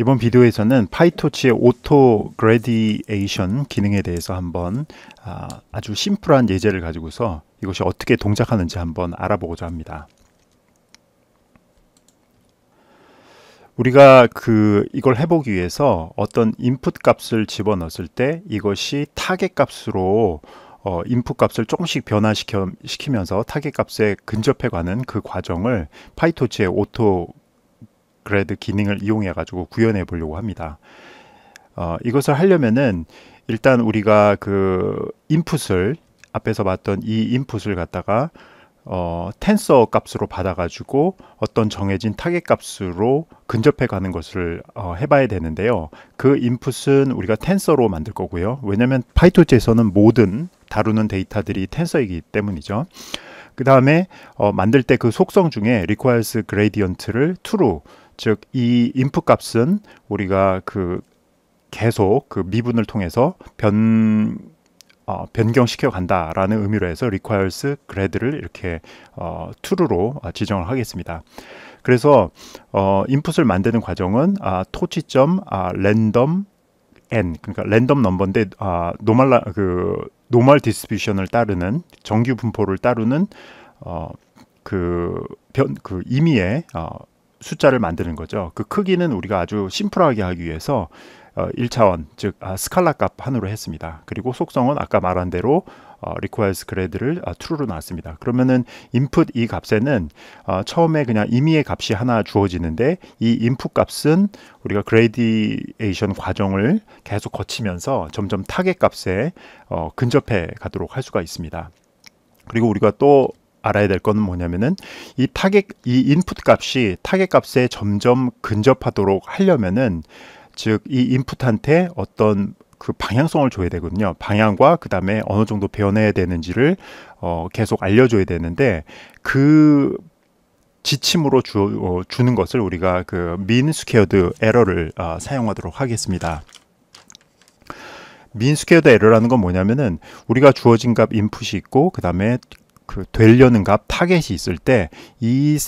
이번 비디오에서는 파이토치의 오토 그래디에이션 기능에 대해서 한번 아주 심플한 예제를 가지고서 이것이 어떻게 동작하는지 한번 알아보고자 합니다. 우리가 이걸 해보기 위해서 어떤 인풋 값을 집어넣었을 때 이것이 타겟 값으로 인풋 값을 조금씩 변화시키면서 타겟 값에 근접해가는 그 과정을 파이토치의 오토 그래드 기능을 이용해 가지고 구현해 보려고 합니다. 이것을 하려면은 일단 우리가 인풋을 앞에서 봤던 이 인풋을 갖다가 텐서 값으로 받아 가지고 어떤 정해진 타겟 값으로 근접해 가는 것을 해봐야 되는데요. 그 인풋은 우리가 텐서로 만들 거고요. 왜냐하면 파이토치에서는 모든 다루는 데이터들이 텐서이기 때문이죠. 그 다음에 만들 때 그 속성 중에 requires gradient를 true, 즉 이 인풋 값은 우리가 계속 미분을 통해서 변경시켜 간다라는 의미로 해서 requires grad를 이렇게 true로 지정을 하겠습니다. 그래서 인풋을 만드는 과정은 토치점 random n, 그러니까 랜덤 넘버인데 노멀 디스트리뷰션을 따르는 정규 분포를 따르는 임의의 숫자를 만드는 거죠. 그 크기는 우리가 아주 심플하게 하기 위해서 1차원, 즉 스칼라 값 한으로 했습니다. 그리고 속성은 아까 말한 대로 requires grad를 true로 놨습니다. 그러면은 input 이 값에는 처음에 그냥 임의의 값이 하나 주어지는데 이 input 값은 우리가 gradation 과정을 계속 거치면서 점점 타겟 값에 근접해 가도록 할 수가 있습니다. 그리고 우리가 또 알아야 될 거는 뭐냐면은 이 인풋 값이 타겟 값에 점점 근접하도록 하려면은 즉 이 인풋한테 어떤 방향성을 줘야 되거든요. 방향과 그 다음에 어느 정도 변해야 되는지를 계속 알려줘야 되는데 그 지침으로 주는 것을 우리가 mean squared error를 사용하도록 하겠습니다. mean squared error라는 건 뭐냐면은 우리가 주어진 값 인풋이 있고 그 다음에 되려는 값 타겟이 있을 때 이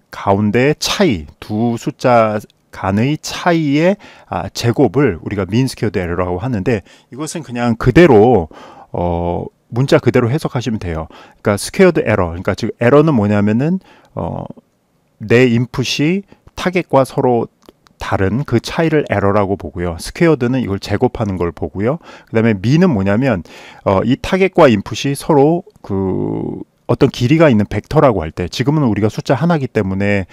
가운데 차이, 두 숫자 간의 차이의 제곱을 우리가 mean squared error라고 하는데 이것은 그냥 그대로 문자 그대로 해석하시면 돼요. 그러니까 squared error, 그러니까 즉 에러는 뭐냐면은 내 인풋이 타겟과 서로 다른 그 차이를 에러라고 보고요. 스퀘어드는 이걸 제곱하는 걸 보고요. 그 다음에 mean은 뭐냐면 이 타겟과 인풋이 서로 어떤 길이가 있는 벡터라고 할 때, 지금은 우리가 숫자 하나이기 때문에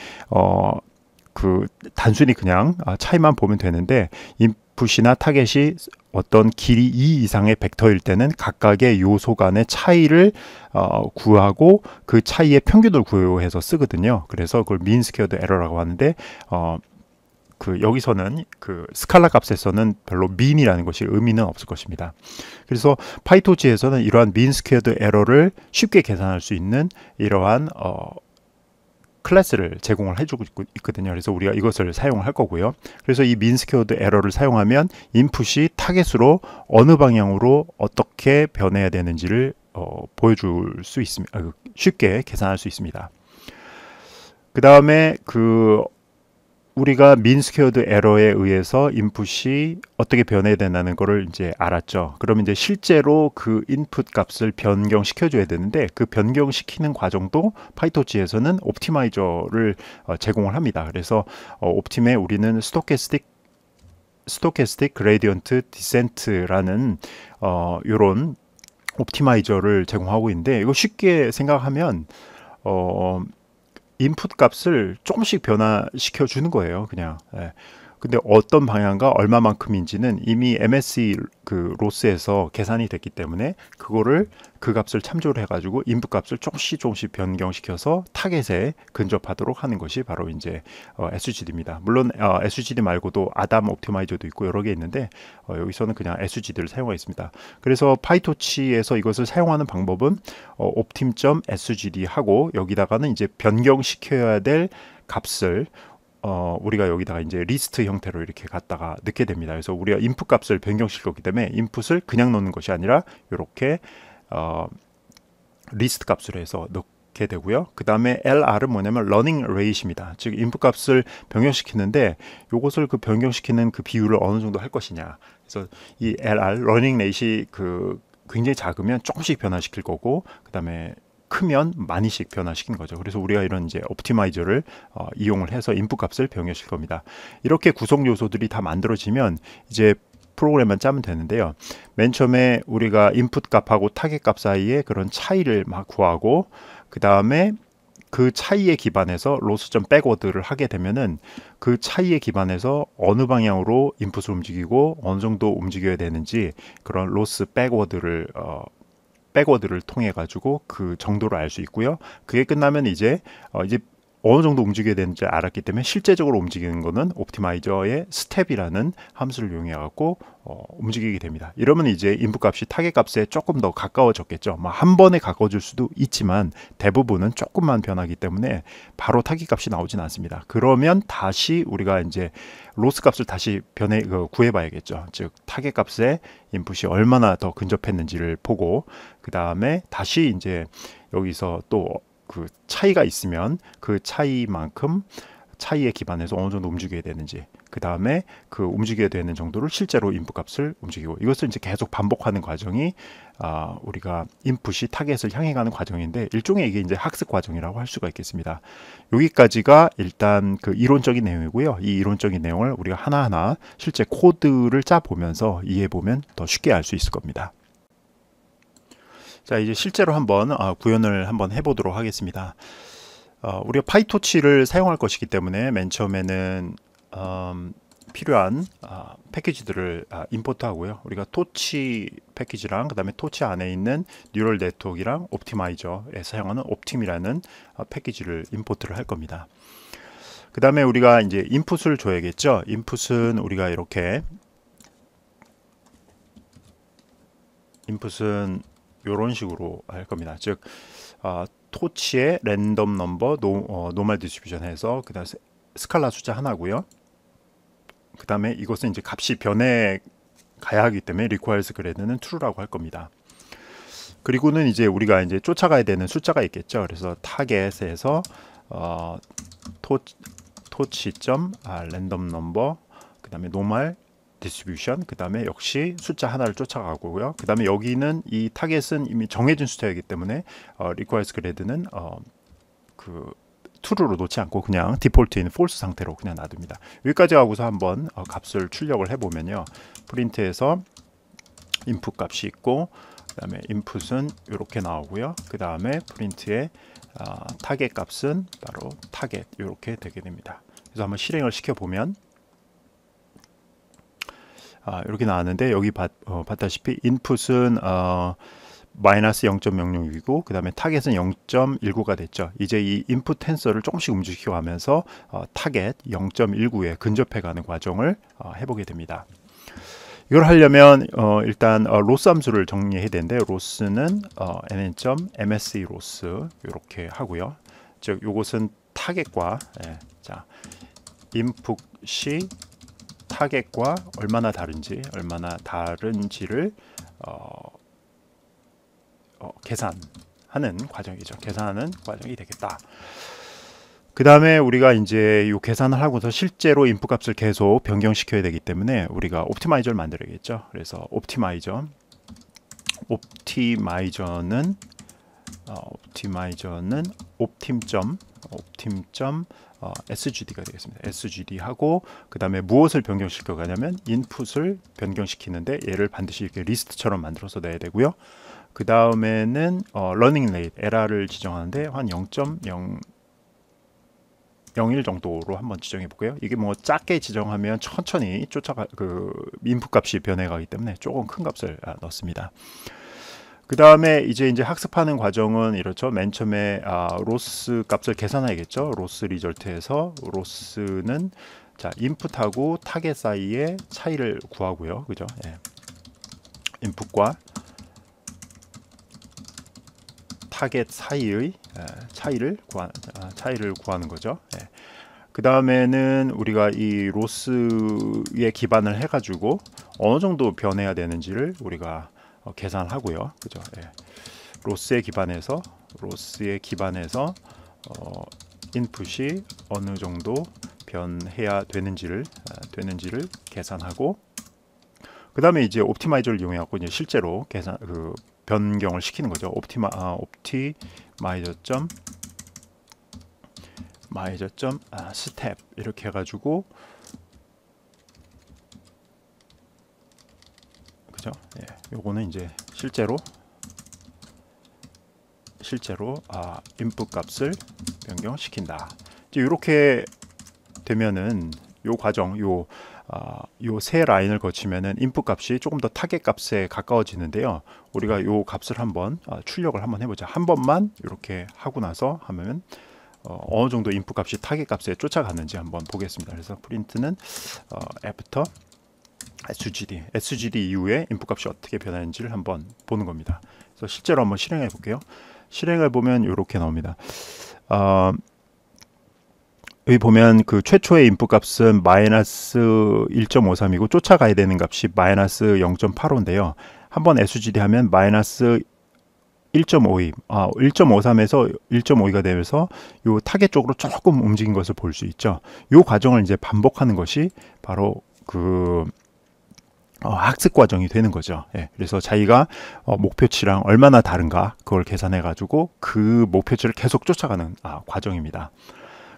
단순히 그냥 차이만 보면 되는데 인풋이나 타겟이 어떤 길이 2 이상의 벡터일 때는 각각의 요소 간의 차이를 구하고 그 차이의 평균을 구해서 쓰거든요. 그래서 그걸 mean squared error라고 하는데 여기서는 스칼라 값에서는 별로 mean이라는 것이 의미는 없을 것입니다. 그래서 파이토치에서는 이러한 mean squared error를 쉽게 계산할 수 있는 이러한 클래스를 제공을 해주고 있거든요. 그래서 우리가 이것을 사용할 거고요. 그래서 이 mean squared error를 사용하면 인풋이 타겟으로 어느 방향으로 어떻게 변해야 되는지를 보여줄 수 있습니다. 쉽게 계산할 수 있습니다. 그 다음에 우리가 mean squared error에 의해서 인풋이 어떻게 변해야 된다는 것을 이제 알았죠. 그러면 이제 실제로 그 인풋 값을 변경시켜 줘야 되는데 그 변경시키는 과정도 파이토치에서는 옵티마이저를 제공을 합니다. 그래서 옵팀에 우리는 스토캐스틱 그레디언트 디센트라는 요런 옵티마이저를 제공하고 있는데 이거 쉽게 생각하면 인풋 값을 조금씩 변화시켜 주는 거예요. 그냥. 근데 어떤 방향과 얼마만큼인지는 이미 MSE 로스에서 계산이 됐기 때문에 그 값을 참조를 해가지고 인풋 값을 조금씩 변경시켜서 타겟에 근접하도록 하는 것이 바로 이제 SGD입니다. 물론 SGD 말고도 아담 옵티마이저도 있고 여러 개 있는데 여기서는 그냥 SGD를 사용하겠습니다. 그래서 파이토치에서 이것을 사용하는 방법은 optim.sgd 하고 여기다가는 이제 변경시켜야 될 값을 우리가 여기다가 이제 리스트 형태로 이렇게 갖다가 넣게 됩니다. 그래서 우리가 인풋 값을 변경시킬 거기 때문에 인풋을 그냥 넣는 것이 아니라 이렇게 리스트 값으로 해서 이렇게 되고요. 그 다음에 LR은 뭐냐면 러닝 레이트입니다. 즉 인풋 값을 변경시키는데 요것을 그 변경시키는 그 비율을 어느 정도 할 것이냐. 그래서 이 LR 러닝 레이트이 그 굉장히 작으면 조금씩 변화시킬 거고, 그 다음에 크면 많이씩 변화시킨 거죠. 그래서 우리가 이런 이제 옵티마이저를 이용을 해서 인풋 값을 변경시킬 겁니다. 이렇게 구성 요소들이 다 만들어지면 이제 프로그램만 짜면 되는데요. 맨 처음에 우리가 인풋 값하고 타겟 값 사이에 그런 차이를 막 구하고, 그 다음에 그 차이에 기반해서 로스점 백워드를 하게 되면은 그 차이에 기반해서 어느 방향으로 인풋을 움직이고 어느 정도 움직여야 되는지 그런 로스 백워드를 통해 가지고 그 정도를 알 수 있고요. 그게 끝나면 이제 어느 정도 움직여야 되는지 알았기 때문에 실제적으로 움직이는 거는 옵티마이저의 스텝이라는 함수를 이용해 갖고 움직이게 됩니다. 이러면 이제 인풋 값이 타겟 값에 조금 더 가까워졌겠죠. 한 번에 가까워질 수도 있지만 대부분은 조금만 변하기 때문에 바로 타겟 값이 나오진 않습니다. 그러면 다시 우리가 이제 로스 값을 다시 구해 봐야겠죠. 즉 타겟 값에 인풋이 얼마나 더 근접했는지를 보고, 그 다음에 다시 이제 여기서 또 그 차이가 있으면 그 차이만큼 차이에 기반해서 어느 정도 움직여야 되는지, 그 다음에 그 움직여야 되는 정도를 실제로 인풋 값을 움직이고, 이것을 이제 계속 반복하는 과정이 우리가 인풋이 타겟을 향해 가는 과정인데, 일종의 이게 이제 학습 과정이라고 할 수가 있겠습니다. 여기까지가 일단 그 이론적인 내용이고요. 이 이론적인 내용을 우리가 하나하나 실제 코드를 짜 보면서 이해해 보면 더 쉽게 알 수 있을 겁니다. 자, 이제 실제로 한번 구현을 한번 해보도록 하겠습니다. 우리가 파이토치를 사용할 것이기 때문에 맨 처음에는 필요한 패키지들을 임포트 하고요. 우리가 토치 패키지랑 그 다음에 토치 안에 있는 뉴럴 네트워크랑 옵티마이저에 사용하는 옵팀이라는 패키지를 임포트를 할 겁니다. 그 다음에 우리가 이제 인풋을 줘야겠죠. 인풋은 우리가 이렇게 이런 식으로 할 겁니다. 즉 토치의 랜덤 넘버 노멀 디스트리뷰션 해서 그 다음에 스칼라 숫자 하나고요. 그 다음에 이것은 이제 값이 변해 가야 하기 때문에 requires grade는 true라고 할 겁니다. 그리고는 이제 우리가 이제 쫓아가야 되는 숫자가 있겠죠. 그래서 타겟에서 토치.점 랜덤 넘버, 그 다음에 노멀 디스트리뷰션, 그 다음에 역시 숫자 하나를 쫓아가고요. 그 다음에 여기는 이 타겟은 이미 정해진 숫자이기 때문에 requires grade는 그 true로 놓지 않고 그냥 디폴트인 false 상태로 그냥 놔둡니다. 여기까지 하고서 한번 값을 출력을 해보면요. 프린트에서 input 값이 있고, 그 다음에 input은 이렇게 나오고요. 그 다음에 프린트의 타겟 값은 바로 타겟 이렇게 되게 됩니다. 그래서 한번 실행을 시켜보면 이렇게 나왔는데, 여기 봤다시피 인풋은 마이너스 0.006이고 그 다음에 타겟은 0.19가 됐죠. 이제 이 인풋 텐서를 조금씩 움직여 가면서 타겟 0.19에 근접해가는 과정을 해보게 됩니다. 이걸 하려면 일단 로스 함수를 정리해야 되는데, 로스는 nn.msc 로스 이렇게 하고요. 즉 이것은 타겟과 자 인풋이 타겟과 얼마나 다른지를 계산하는 과정이죠. 계산하는 과정이 되겠다. 그 다음에 우리가 이제 이 계산을 하고서 실제로 인풋 값을 계속 변경시켜야 되기 때문에 우리가 옵티마이저를 만들어야겠죠. 그래서 옵티마이저는 옵팀.sgd가 되겠습니다. sgd 하고, 그 다음에 무엇을 변경시켜 가냐면 인풋을 변경시키는데 얘를 반드시 이렇게 리스트처럼 만들어서 내야 되고요. 그 다음에는 러닝 레이트 LR을 지정하는데 한 0.001 정도로 한번 지정해 볼게요. 이게 뭐 작게 지정하면 천천히 인풋 값이 변해가기 때문에 조금 큰 값을 넣습니다. 그 다음에 이제 학습하는 과정은 이렇죠. 맨 처음에 로스 값을 계산해야겠죠. 로스 리절트에서 로스는 인풋하고 타겟 사이의 차이를 구하고요. 그죠? 인풋과 타겟 사이의 차이를 구하는 거죠. 그 다음에는 우리가 이 로스에 기반을 해가지고 어느 정도 변해야 되는지를 우리가 계산하고요. 그죠? 로스에 기반해서 로스에 기반해서 인풋이 어느 정도 변해야 되는지를 계산하고, 그 다음에 이제 옵티마이저를 이용해갖고 이제 실제로 계산 변경을 시키는 거죠. 옵티마이저 점 스텝 이렇게 해가지고, 그죠? 예, 요거는 이제 실제로 인풋 값을 변경시킨다. 이제 이렇게 되면은 요 과정, 요 세 라인을 거치면은 인풋 값이 조금 더 타겟 값에 가까워지는데요. 우리가 요 값을 한번 출력을 한번 해보자. 한 번만 이렇게 하고 나서 하면 어느 정도 인풋 값이 타겟 값에 쫓아가는지 한번 보겠습니다. 그래서 프린트는 after SGD 이후에 인풋 값이 어떻게 변하는지를 한번 보는 겁니다. 그래서 실제로 한번 실행해 볼게요. 실행을 보면 이렇게 나옵니다. 여기 보면 그 최초의 인풋 값은 마이너스 1.53이고 쫓아가야 되는 값이 마이너스 0.85인데요. 한번 SGD 하면 마이너스 1.52, 1.53에서 1.52가 되면서 요 타겟 쪽으로 조금 움직인 것을 볼 수 있죠. 요 과정을 이제 반복하는 것이 바로 그 학습 과정이 되는 거죠. 예, 그래서 자기가 목표치랑 얼마나 다른가 그걸 계산해 가지고 그 목표치를 계속 쫓아가는 과정입니다.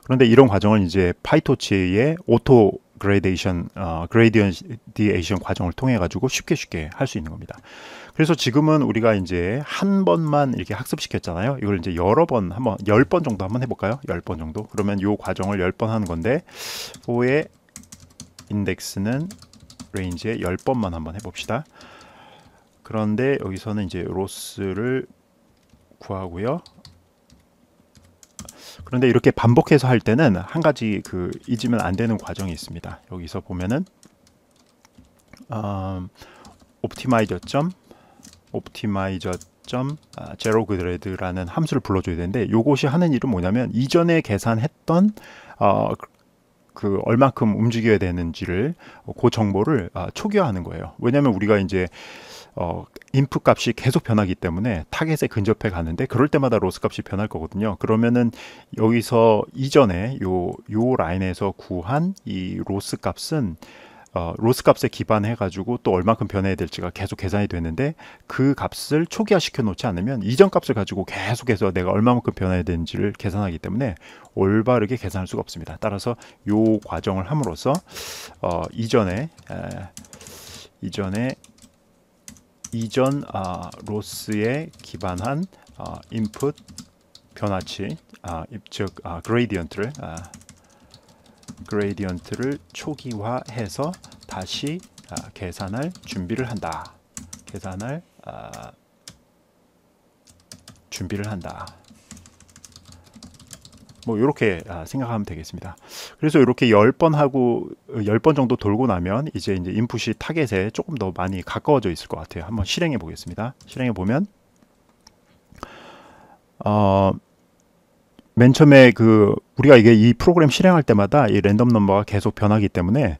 그런데 이런 과정을 이제 파이토치의 오토 그레이데이션 그레이디언티에이션 과정을 통해 가지고 쉽게 할 수 있는 겁니다. 그래서 지금은 우리가 이제 한 번만 이렇게 학습시켰잖아요. 이걸 이제 여러 번, 한번 10번 정도 한번 해볼까요? 10번 정도. 그러면 이 과정을 10번 하는 건데, 4의 인덱스는 레인지에 10번만 한번 해봅시다. 그런데 여기서는 이제 로스를 구하고요. 그런데 이렇게 반복해서 할 때는 한 가지 잊으면 안 되는 과정이 있습니다. 여기서 보면은 옵티마이저 점 제로 그레드라는 함수를 불러줘야 되는데, 요것이 하는 일은 뭐냐면 이전에 계산했던 얼만큼 움직여야 되는지를 그 정보를 초기화하는 거예요. 왜냐하면 우리가 이제 인풋 값이 계속 변하기 때문에 타겟에 근접해 가는데, 그럴 때마다 로스 값이 변할 거거든요. 그러면은 여기서 이전에 요 라인에서 구한 이 로스 값은 로스 값에 기반해 가지고 또 얼마큼 변해야 될지가 계속 계산이 되는데, 그 값을 초기화 시켜 놓지 않으면 이전 값을 가지고 계속해서 내가 얼마만큼 변해야 되는지를 계산하기 때문에 올바르게 계산할 수가 없습니다. 따라서 요 과정을 함으로써 이전 로스에 기반한 인풋 변화치, 즉 그레이디언트를 초기화해서 다시 계산할 준비를 한다. 뭐 이렇게 생각하면 되겠습니다. 그래서 이렇게 10번 정도 돌고 나면 이제 인풋이 타겟에 조금 더 많이 가까워져 있을 것 같아요. 한번 실행해 보겠습니다. 실행해 보면 맨 처음에 우리가 이 프로그램 실행할 때마다 이 랜덤 넘버가 계속 변하기 때문에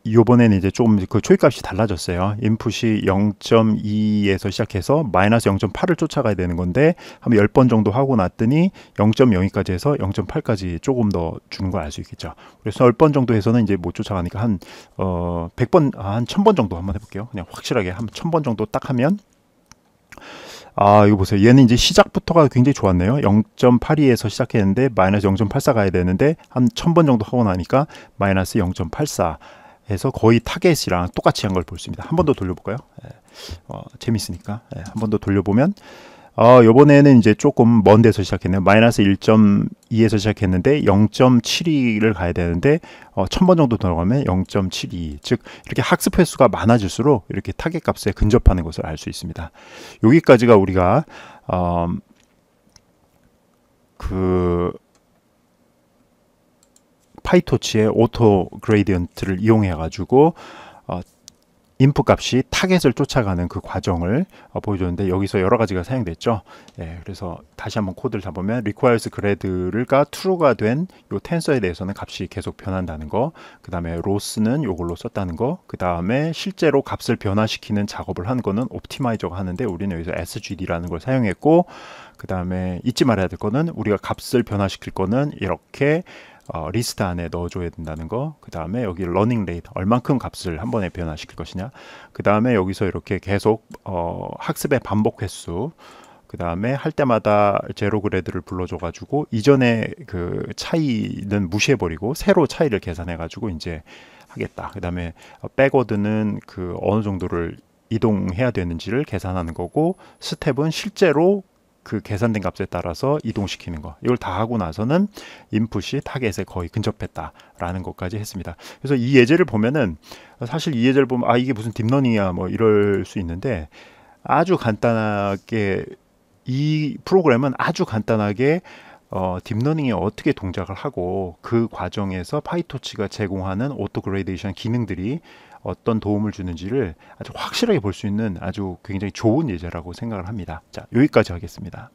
요번에는 이제 조금 초입값이 달라졌어요. 인풋이 0.2에서 시작해서 마이너스 0.8을 쫓아가야 되는 건데, 한 10번 정도 하고 났더니 0.02까지 해서 0.8까지 조금 더 주는 걸 알 수 있겠죠. 그래서 10번 정도 해서는 이제 못 쫓아가니까 한 100번, 한 1000번 정도 한번 해볼게요. 그냥 확실하게 한 1000번 정도 딱 하면, 이거 보세요. 얘는 이제 시작부터가 굉장히 좋았네요. 0.82에서 시작했는데 마이너스 0.84 가야 되는데, 한 1000번 정도 하고 나니까 마이너스 0.84 해서 거의 타겟이랑 똑같이 한 걸 볼 수 있습니다. 한 번 더 돌려볼까요? 재밌으니까. 한 번 더 돌려보면, 요번에는 이제 조금 먼 데서 시작했네요. 마이너스 1.2에서 시작했는데 0.72를 가야 되는데 1000번 정도 들어가면 0.72, 즉 이렇게 학습 횟수가 많아질수록 이렇게 타겟 값에 근접하는 것을 알 수 있습니다. 여기까지가 우리가 파이토치의 오토 그레이디언트를 이용해 가지고 인풋 값이 타겟을 쫓아가는 그 과정을 보여줬는데 여기서 여러 가지가 사용됐죠. 예, 그래서 다시 한번 코드를 잡으면 requires grad가 true가 된 요 텐서에 대해서는 값이 계속 변한다는 거, 그 다음에 loss는 요걸로 썼다는 거, 그 다음에 실제로 값을 변화시키는 작업을 하는 거는 옵티마이저가 하는데 우리는 여기서 sgd라는 걸 사용했고, 그 다음에 잊지 말아야 될 거는 우리가 값을 변화시킬 거는 이렇게 리스트 안에 넣어줘야 된다는 거, 그 다음에 여기 러닝 레이트 얼만큼 값을 한 번에 변화시킬 것이냐, 그 다음에 여기서 이렇게 계속 학습의 반복 횟수, 그 다음에 할 때마다 제로 그레드를 불러줘 가지고 이전의 그 차이는 무시해버리고 새로 차이를 계산해 가지고 이제 하겠다. 그 다음에 백워드는 그 어느 정도를 이동해야 되는지를 계산하는 거고, 스텝은 실제로 그 계산된 값에 따라서 이동시키는 거, 이걸 다 하고 나서는 인풋이 타겟에 거의 근접했다라는 것까지 했습니다. 그래서 이 예제를 보면은 사실 이 예제를 보면 아 이게 무슨 딥러닝이야 뭐 이럴 수 있는데, 아주 간단하게 이 프로그램은 아주 간단하게 딥러닝이 어떻게 동작을 하고 그 과정에서 파이토치가 제공하는 오토 그레이데이션 기능들이 어떤 도움을 주는지를 아주 확실하게 볼 수 있는 아주 굉장히 좋은 예제라고 생각을 합니다. 자, 여기까지 하겠습니다.